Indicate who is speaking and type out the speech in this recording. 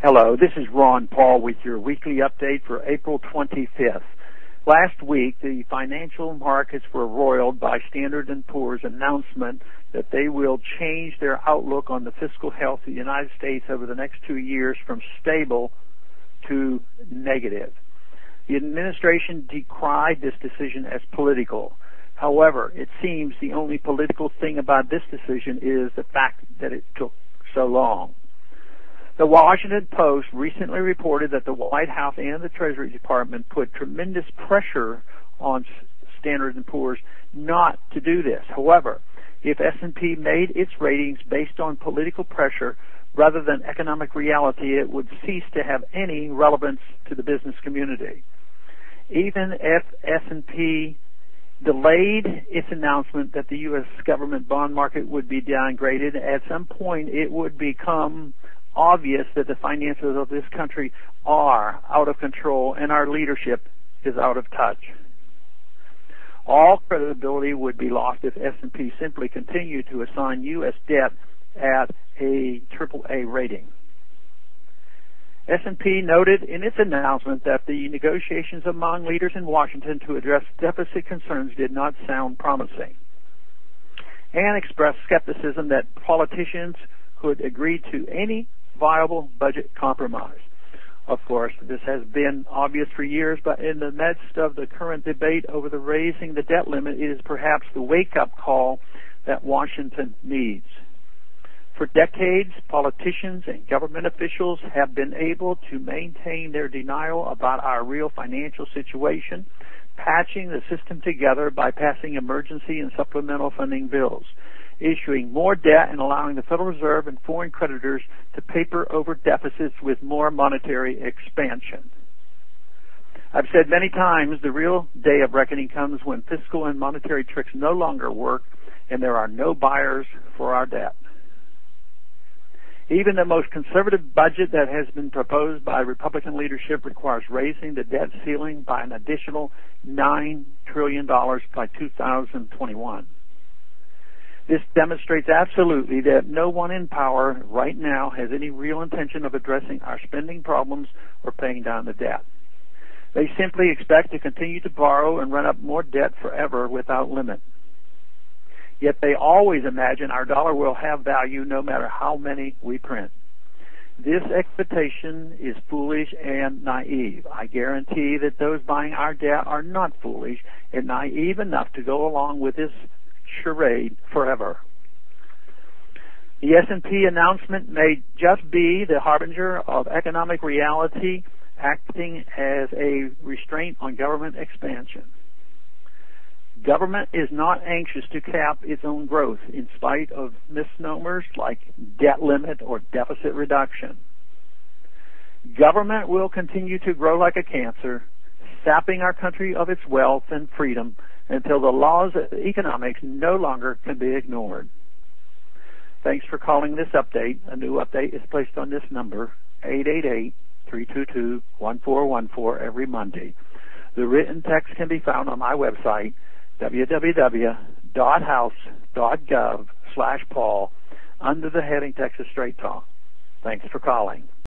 Speaker 1: Hello, this is Ron Paul with your weekly update for April 25th. Last week, the financial markets were roiled by Standard & Poor's announcement that they will change their outlook on the fiscal health of the United States over the next 2 years from stable to negative. The administration decried this decision as political. However, it seems the only political thing about this decision is the fact that it took so long. The Washington Post recently reported that the White House and the Treasury Department put tremendous pressure on Standard & Poor's not to do this. However, if S&P made its ratings based on political pressure rather than economic reality, it would cease to have any relevance to the business community. Even if S&P delayed its announcement that the U.S. government bond market would be downgraded, at some point it would become obvious that the finances of this country are out of control and our leadership is out of touch. All credibility would be lost if S&P simply continued to assign U.S. debt at a AAA rating. S&P noted in its announcement that the negotiations among leaders in Washington to address deficit concerns did not sound promising, and expressed skepticism that politicians could agree to any viable budget compromise. Of course, this has been obvious for years, but in the midst of the current debate over the raising the debt limit, it is perhaps the wake-up call that Washington needs. For decades, politicians and government officials have been able to maintain their denial about our real financial situation, patching the system together by passing emergency and supplemental funding bills, issuing more debt and allowing the Federal Reserve and foreign creditors to paper over deficits with more monetary expansion. I've said many times the real day of reckoning comes when fiscal and monetary tricks no longer work and there are no buyers for our debt. Even the most conservative budget that has been proposed by Republican leadership requires raising the debt ceiling by an additional $9 trillion by 2021. This demonstrates absolutely that no one in power right now has any real intention of addressing our spending problems or paying down the debt. They simply expect to continue to borrow and run up more debt forever without limit. Yet they always imagine our dollar will have value no matter how many we print. This expectation is foolish and naive. I guarantee that those buying our debt are not foolish and naive enough to go along with this charade forever. The S&P announcement may just be the harbinger of economic reality acting as a restraint on government expansion. Government is not anxious to cap its own growth in spite of misnomers like debt limit or deficit reduction. Government will continue to grow like a cancer, sapping our country of its wealth and freedom until the laws of economics no longer can be ignored. Thanks for calling this update. A new update is placed on this number, 888-322-1414, every Monday. The written text can be found on my website, www.house.gov/Paul, under the heading Texas Straight Talk. Thanks for calling.